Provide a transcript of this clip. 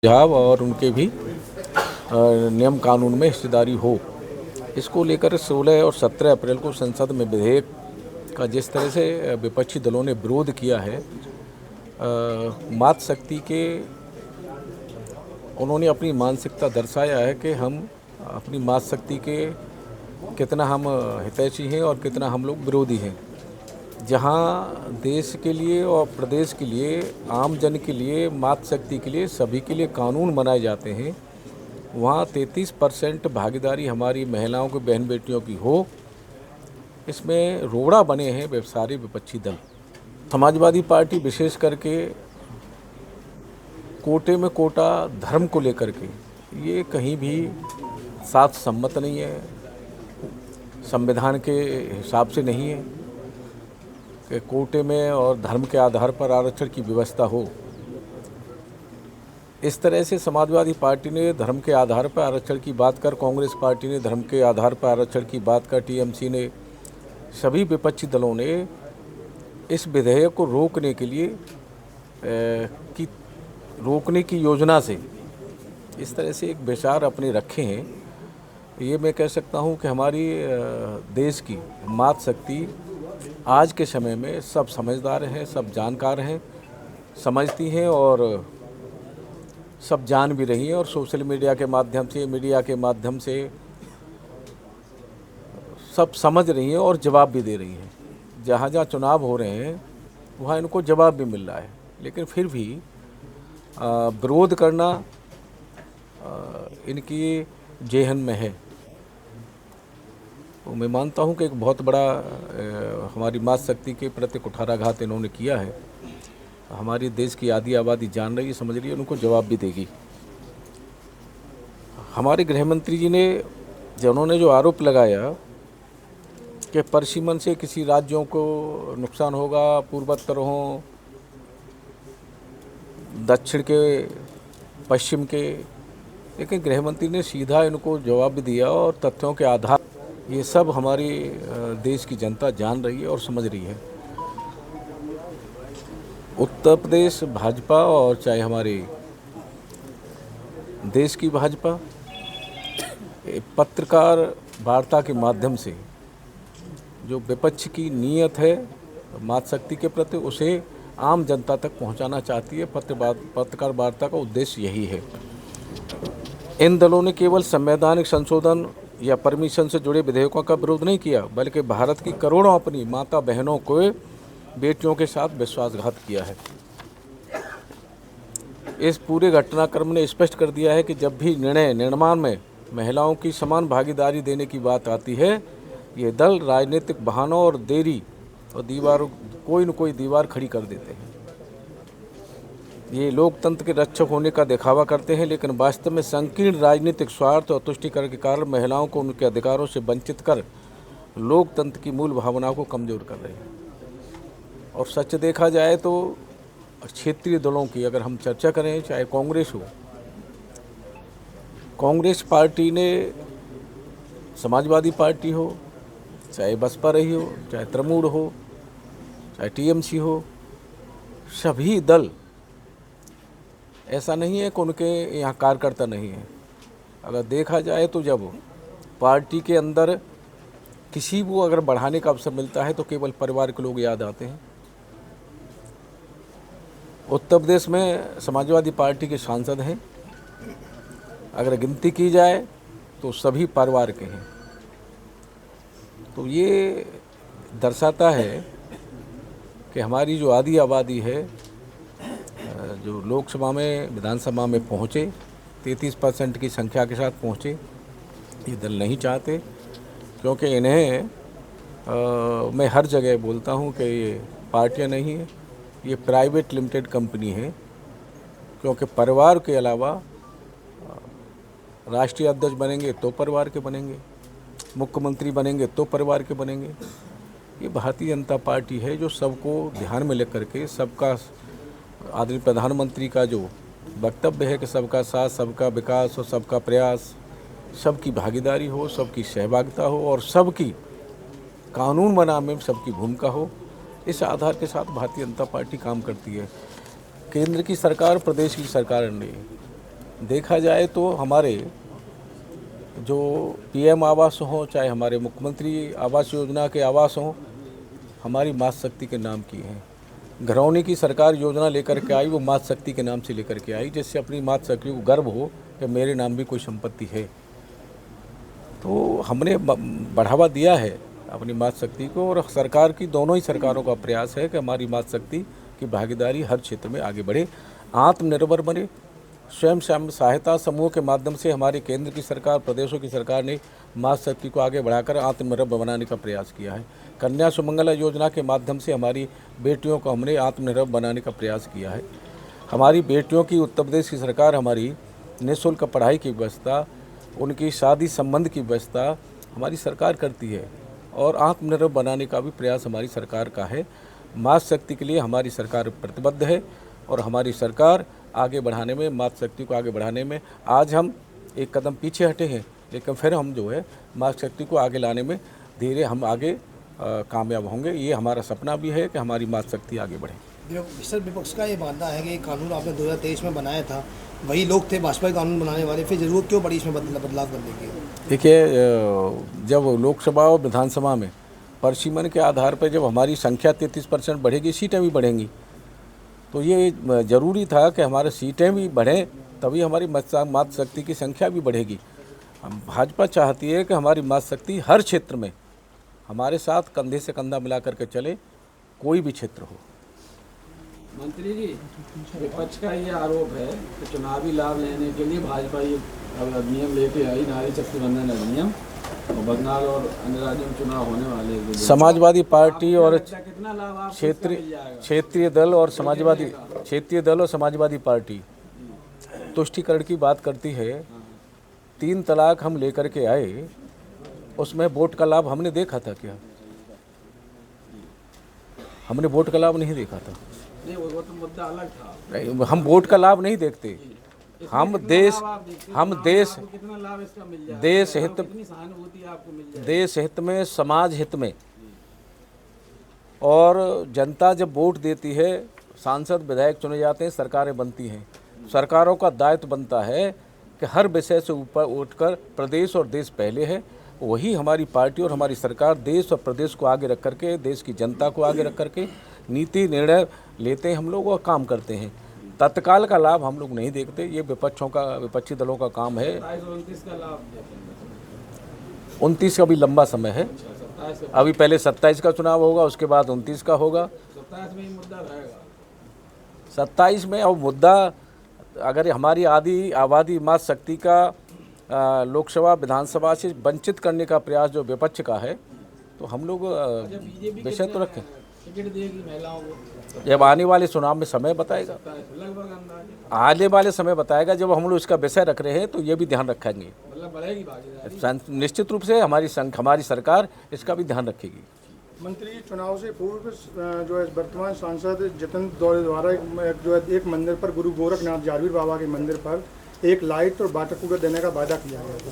सुझाव और उनके भी नियम कानून में हिस्सेदारी हो। इसको लेकर 16 और 17 अप्रैल को संसद में विधेयक का जिस तरह से विपक्षी दलों ने विरोध किया है, मातृशक्ति के उन्होंने अपनी मानसिकता दर्शाया है कि हम अपनी मातृशक्ति के कितना हम हितैषी हैं और कितना हम लोग विरोधी हैं। जहां देश के लिए और प्रदेश के लिए, आम जन के लिए, मातृशक्ति के लिए, सभी के लिए कानून बनाए जाते हैं, वहाँ 33% भागीदारी हमारी महिलाओं की, बहन बेटियों की हो, इसमें रोड़ा बने हैं वे सारे विपक्षी दल। समाजवादी पार्टी विशेष करके कोटे में कोटा धर्म को लेकर के ये कहीं भी साथ सम्मत नहीं है, संविधान के हिसाब से नहीं है कि कोटे में और धर्म के आधार पर आरक्षण की व्यवस्था हो। इस तरह से समाजवादी पार्टी ने धर्म के आधार पर आरक्षण की बात कर, कांग्रेस पार्टी ने धर्म के आधार पर आरक्षण की बात कर, टीएमसी ने, सभी विपक्षी दलों ने इस विधेयक को रोकने के लिए रोकने की योजना से इस तरह से एक विचार अपने रखे हैं। ये मैं कह सकता हूँ कि हमारी देश की मातृशक्ति आज के समय में सब समझदार हैं, सब जानकार हैं, समझती हैं और सब जान भी रही हैं और सोशल मीडिया के माध्यम से, मीडिया के माध्यम से सब समझ रही हैं और जवाब भी दे रही हैं। जहाँ जहाँ चुनाव हो रहे हैं वहाँ इनको जवाब भी मिल रहा है, लेकिन फिर भी विरोध करना इनकी जेहन में है। तो मैं मानता हूँ कि एक बहुत बड़ा हमारी मातृशक्ति के प्रति कुठाराघात इन्होंने किया है। हमारी देश की आधी आबादी जान रही है, समझ रही है, उनको जवाब भी देगी। हमारे गृह मंत्री जी ने जिन्होंने जो आरोप लगाया कि परिसीमन से किसी राज्यों को नुकसान होगा, पूर्वोत्तर हों, दक्षिण के, पश्चिम के, लेकिन गृह मंत्री ने सीधा इनको जवाब भी दिया और तथ्यों के आधार ये सब हमारी देश की जनता जान रही है और समझ रही है। उत्तर प्रदेश भाजपा और चाहे हमारे देश की भाजपा पत्रकार वार्ता के माध्यम से जो विपक्ष की नीयत है मातृशक्ति के प्रति, उसे आम जनता तक पहुंचाना चाहती है। पत्रकार वार्ता का उद्देश्य यही है। इन दलों ने केवल संवैधानिक संशोधन या परमिशन से जुड़े विधेयकों का विरोध नहीं किया, बल्कि भारत की करोड़ों अपनी माता बहनों को, बेटियों के साथ विश्वासघात किया है। इस पूरे घटनाक्रम ने स्पष्ट कर दिया है कि जब भी निर्णय निर्माण में महिलाओं की समान भागीदारी देने की बात आती है, ये दल राजनीतिक बहानों और देरी और दीवारों, कोई न कोई दीवार खड़ी कर देते हैं। ये लोकतंत्र के रक्षक होने का दिखावा करते हैं, लेकिन वास्तव में संकीर्ण राजनीतिक स्वार्थ और तुष्टीकरण के कारण महिलाओं को उनके अधिकारों से वंचित कर लोकतंत्र की मूल भावनाओं को कमजोर कर रहे हैं। और सच देखा जाए तो क्षेत्रीय दलों की अगर हम चर्चा करें, चाहे कांग्रेस हो, कांग्रेस पार्टी ने, समाजवादी पार्टी हो, चाहे बसपा रही हो, चाहे तृणमूल हो, चाहे टीएमसी हो, सभी दल, ऐसा नहीं है कि उनके यहाँ कार्यकर्ता नहीं है। अगर देखा जाए तो जब पार्टी के अंदर किसी को अगर बढ़ाने का अवसर मिलता है तो केवल परिवार के लोग याद आते हैं। उत्तर प्रदेश में समाजवादी पार्टी के सांसद हैं, अगर गिनती की जाए तो सभी परिवार के हैं। तो ये दर्शाता है कि हमारी जो आधी आबादी है, जो लोकसभा में, विधानसभा में पहुँचे, 33% की संख्या के साथ पहुँचे, ये दल नहीं चाहते, क्योंकि इन्हें मैं हर जगह बोलता हूँ कि ये पार्टियाँ नहीं है, ये प्राइवेट लिमिटेड कंपनी है। क्योंकि परिवार के अलावा राष्ट्रीय अध्यक्ष बनेंगे तो परिवार के बनेंगे, मुख्यमंत्री बनेंगे तो परिवार के बनेंगे। ये भारतीय जनता पार्टी है जो सबको ध्यान में लेकर के, सबका, आदरणीय प्रधानमंत्री का जो वक्तव्य है कि सबका साथ, सबका विकास और सबका प्रयास, सबकी भागीदारी हो, सबकी सहभागिता हो और सबकी कानून बनाने में सबकी भूमिका हो, इस आधार के साथ भारतीय जनता पार्टी काम करती है। केंद्र की सरकार, प्रदेश की सरकार ने देखा जाए तो हमारे जो पीएम आवास हो, चाहे हमारे मुख्यमंत्री आवास योजना के आवास हों, हमारी मातृ शक्ति के नाम की हैं। घरौनी की सरकार योजना लेकर के आई, वो मातृ शक्ति के नाम से लेकर के आई, जिससे अपनी मातृ शक्ति को गर्व हो कि मेरे नाम भी कोई संपत्ति है। तो हमने बढ़ावा दिया है अपनी मातृ शक्ति को, और सरकार की, दोनों ही सरकारों का प्रयास है कि हमारी मातृ शक्ति की भागीदारी हर क्षेत्र में आगे बढ़े, आत्मनिर्भर बने। स्वयं सहायता समूह के माध्यम से हमारी केंद्र की सरकार, प्रदेशों की सरकार ने मातृ शक्ति को आगे बढ़ाकर आत्मनिर्भर बनाने का प्रयास किया है। कन्या सुमंगला योजना के माध्यम से हमारी बेटियों को हमने आत्मनिर्भर बनाने का प्रयास किया है। हमारी बेटियों की उत्तर प्रदेश की सरकार हमारी निःशुल्क पढ़ाई की व्यवस्था, उनकी शादी संबंध की व्यवस्था हमारी सरकार करती है, और आत्मनिर्भर बनाने का भी प्रयास हमारी सरकार का है। मातृ शक्ति के लिए हमारी सरकार प्रतिबद्ध है, और हमारी सरकार आगे बढ़ाने में, मातृ शक्ति को आगे बढ़ाने में, आज हम एक कदम पीछे हटे हैं, लेकिन फिर हम जो है मातृ शक्ति को आगे लाने में धीरे हम आगे कामयाब होंगे। ये हमारा सपना भी है कि हमारी मातृ शक्ति आगे बढ़े। सर, विपक्ष का ये मानना है कि ये कानून आपने 2023 में बनाया था, वही लोग थे भाजपा कानून बनाने वाले, फिर जरूरत क्यों पड़ी इसमें बदलाव करने की? देखिए, जब लोकसभा और विधानसभा में परसीमन के आधार पर जब हमारी संख्या 33% बढ़ेगी, सीटें भी बढ़ेंगी, तो ये ज़रूरी था कि हमारे सीटें भी बढ़ें, तभी हमारी मातृ शक्ति की संख्या भी बढ़ेगी। भाजपा चाहती है कि हमारी मातृ शक्ति हर क्षेत्र में हमारे साथ कंधे से कंधा मिला करके चले, कोई भी क्षेत्र हो। मंत्री जी, विपक्ष का ये आरोप है कि चुनावी लाभ लेने के लिए भाजपा ये अधिनियम लेके आई, नारी शक्ति बंधन अधिनियम, और बंगाल और अन्य राज्यों में चुनाव होने वाले। समाजवादी पार्टी और कितना लाभ क्षेत्रीय दल और समाजवादी पार्टी तुष्टीकरण की बात करती है। 3 तलाक हम लेकर के आए, उसमें वोट का लाभ हमने देखा था क्या? हमने वोट का लाभ नहीं देखा था। नहीं, वो तो मुद्दा अलग था। नहीं, हम वोट का लाभ नहीं देखते। हम देश कितना लाभ इसका मिल जाए, देश हित, कितनी सहानुभूति आपको मिल जाए, देश हित में, समाज हित में। और जनता जब वोट देती है, सांसद विधायक चुने जाते हैं, सरकारें बनती हैं। सरकारों का दायित्व बनता है कि हर विषय से ऊपर उठकर प्रदेश और देश पहले है। वही हमारी पार्टी और हमारी सरकार देश और प्रदेश को आगे रख करके, देश की जनता को आगे रख करके नीति निर्णय लेते हैं हम लोग और काम करते हैं। तत्काल का लाभ हम लोग नहीं देखते, ये विपक्षी दलों का काम है। 29 का लाभ, 29 का भी लंबा समय है। अभी पहले 27 का चुनाव होगा, उसके बाद 29 का होगा। 27 में ही मुद्दा रहेगा। 27 में अब मुद्दा, अगर हमारी आबादी मातृ शक्ति का लोकसभा विधानसभा से वंचित करने का प्रयास जो विपक्ष का है, तो हम लोग विषय तो रखें। टिकट देगी महिलाओं को, जब आने वाले चुनाव में समय बताएगा, लगभग अंदाज आने वाले समय बताएगा। जब हम लोग इसका विषय रख रहे हैं तो ये भी ध्यान रखेंगे, मतलब बढ़ेगी भागीदारी। निश्चित रूप से हमारी सरकार इसका भी ध्यान रखेगी। मंत्री, चुनाव से पूर्व जो है वर्तमान सांसद जतन दौरे द्वारा जो है एक मंदिर पर, गुरु गोरखनाथ जारवीर बाबा के मंदिर पर एक लाइट और वाटर कूलर देने का वादा किया गया था।